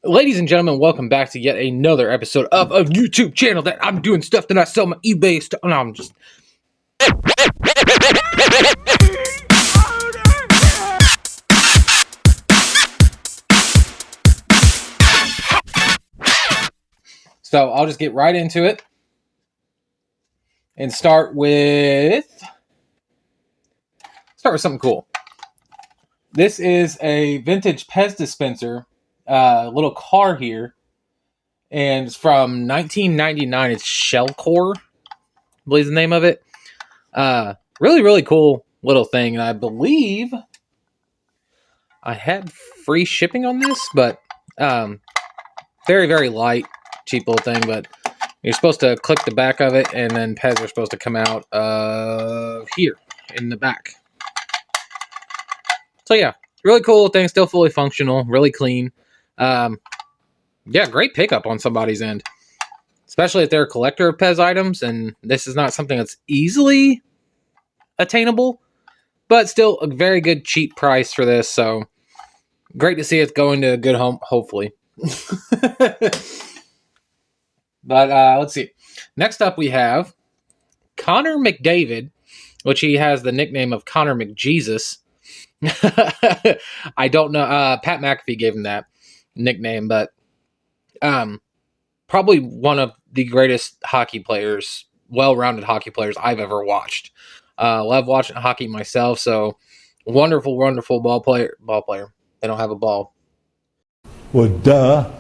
Ladies and gentlemen, welcome back to yet another episode of a YouTube channel that I'm doing stuff that I sell my eBay stuff. No, I'm just... So I'll just get right into it and start with something cool. This is a vintage Pez dispenser, little car here, and it's from 1999. It's Shellcore, I believe is the name of it. Really, really cool little thing, and I believe I had free shipping on this, but very, very light, cheap little thing, but you're supposed to click the back of it, and then Pez are supposed to come out here in the back. So yeah, really cool thing, still fully functional, really clean. Yeah, great pickup on somebody's end, especially if they're a collector of Pez items, and this is not something that's easily attainable, but still a very good cheap price for this, so great to see it's going to a good home, hopefully. But let's see. Next up we have Connor McDavid, which he has the nickname of Connor McJesus. I don't know. Pat McAfee gave him that nickname, but probably one of the greatest hockey players, well-rounded hockey players I've ever watched. Love watching hockey myself, so wonderful, wonderful ball player. They don't have a ball. Well, duh.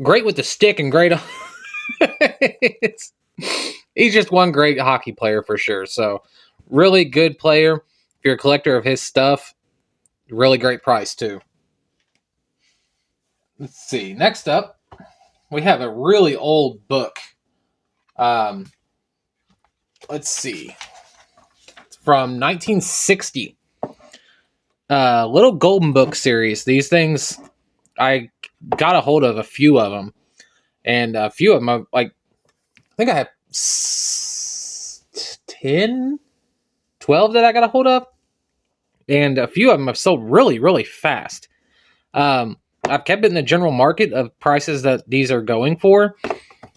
Great with the stick and great. He's just one great hockey player for sure. So really good player. If you're a collector of his stuff, really great price too. Let's see. Next up, we have a really old book. Let's see. It's from 1960. Little Golden Book series. These things, I got a hold of a few of them. And a few of them, I think I have 10, 12 that I got a hold of. And a few of them have sold really, really fast. I've kept it in the general market of prices that these are going for.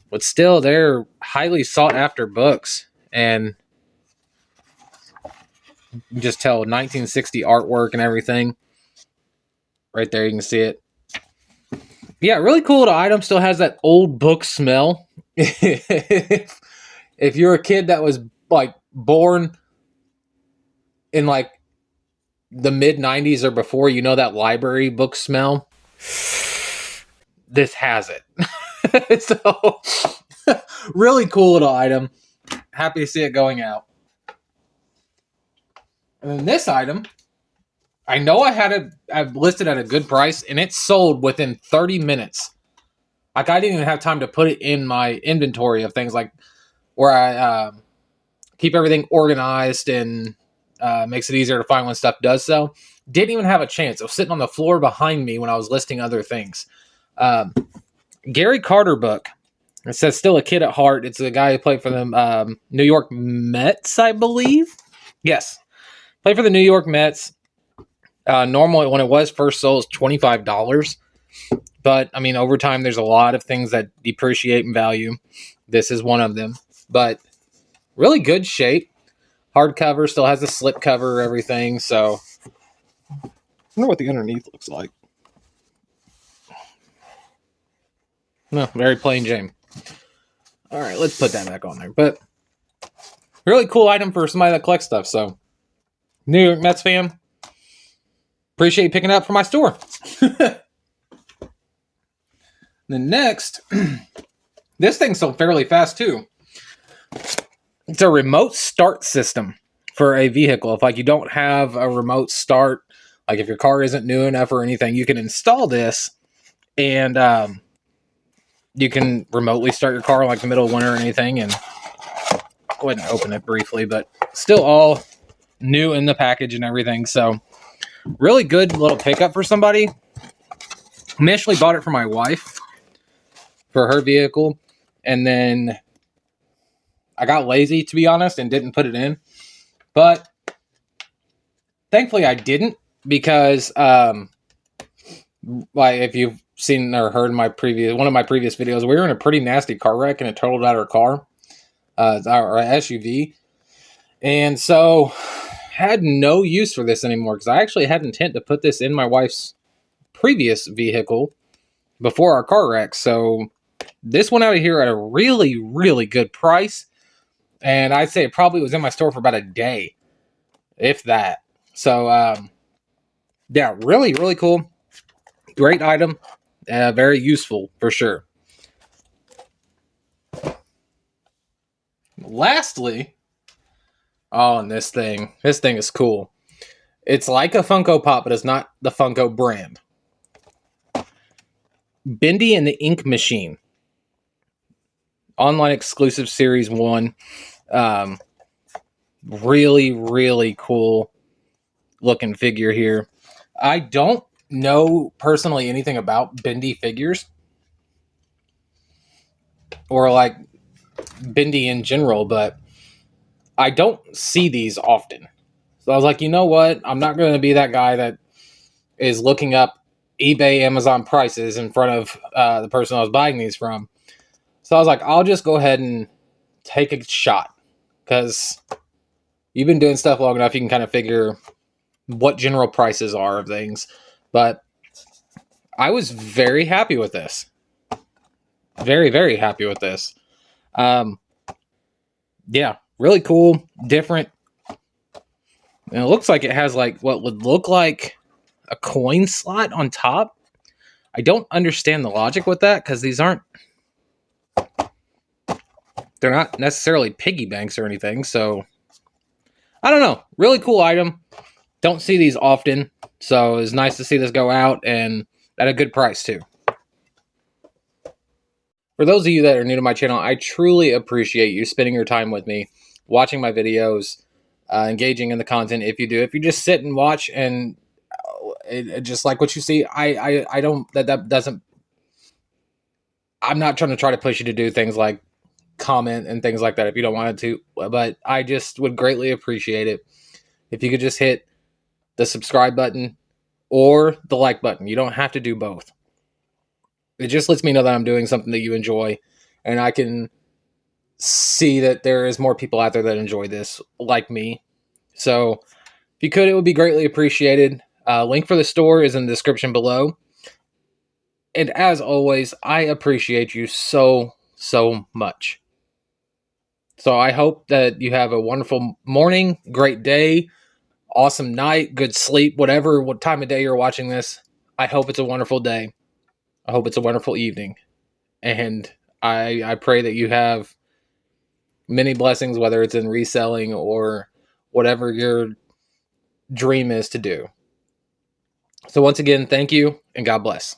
But still, they're highly sought after books. And you can just tell 1960 artwork and everything. Right there, you can see it. Yeah, really cool little item. Still has that old book smell. If you're a kid that was like born in like the mid 90s or before, you know that library book smell. This has it. So really cool little item. Happy to see it going out. And then this item, I know I've listed at a good price, and it sold within 30 minutes. Like, I didn't even have time to put it in my inventory of things, like where I keep everything organized and makes it easier to find when stuff does sell. Didn't even have a chance. It was sitting on the floor behind me when I was listing other things. Gary Carter book. It says Still a Kid at Heart. It's the guy who played for the New York Mets, I believe. Yes. Played for the New York Mets. Normally, when it was first sold, it's $25. But, I mean, over time, there's a lot of things that depreciate in value. This is one of them. But really good shape. Hardcover, still has a slip cover, everything. So, I wonder what the underneath looks like. No, very plain Jane. All right, let's put that back on there. But, really cool item for somebody that collects stuff. So, New York Mets fan, appreciate you picking it up from my store. Then next, this thing sold fairly fast too. It's a remote start system for a vehicle. If like you don't have a remote start, like if your car isn't new enough or anything, you can install this and you can remotely start your car in like the middle of winter or anything. And go ahead and open it briefly, but still all new in the package and everything. So really good little pickup for somebody. Initially bought it for my wife for her vehicle, and then I got lazy, to be honest, and didn't put it in. But thankfully I didn't, because like if you've seen or heard one of my previous videos, we were in a pretty nasty car wreck and it totaled out our car, our SUV, and so had no use for this anymore because I actually had intent to put this in my wife's previous vehicle before our car wreck. So this went out of here at a really, really good price, and I'd say it probably was in my store for about a day, if that. So yeah, really, really cool. Great item. Very useful for sure. Lastly, and this thing is cool. It's like a Funko Pop, but it's not the Funko brand. Bendy and the Ink Machine. Online exclusive Series 1. Really, really cool looking figure here. I don't know personally anything about bendy figures or like bendy in general, but I don't see these often. So I was like, you know what? I'm not going to be that guy that is looking up eBay, Amazon prices in front of the person I was buying these from. So I was like, I'll just go ahead and take a shot because you've been doing stuff long enough. You can kind of figure what general prices are of things. But I was very happy with this. Very, very happy with this. Yeah, really cool, different. And it looks like it has like what would look like a coin slot on top. I don't understand the logic with that because they're not necessarily piggy banks or anything. So I don't know. Really cool item. Don't see these often. So it's nice to see this go out and at a good price too. For those of you that are new to my channel, I truly appreciate you spending your time with me, watching my videos, engaging in the content. If you do, if you just sit and watch and just like what you see, I don't, that doesn't, I'm not trying to push you to do things like comment and things like that if you don't want to, but I just would greatly appreciate it if you could just hit the subscribe button or the like button. You don't have to do both. It just lets me know that I'm doing something that you enjoy, and I can see that there is more people out there that enjoy this like me. So if you could, it would be greatly appreciated. Link for the store is in the description below. And as always, I appreciate you so, so much. So I hope that you have a wonderful morning, great day, awesome night, good sleep, what time of day you're watching this. I hope it's a wonderful day. I hope it's a wonderful evening. And I pray that you have many blessings, whether it's in reselling or whatever your dream is to do. So once again, thank you and God bless.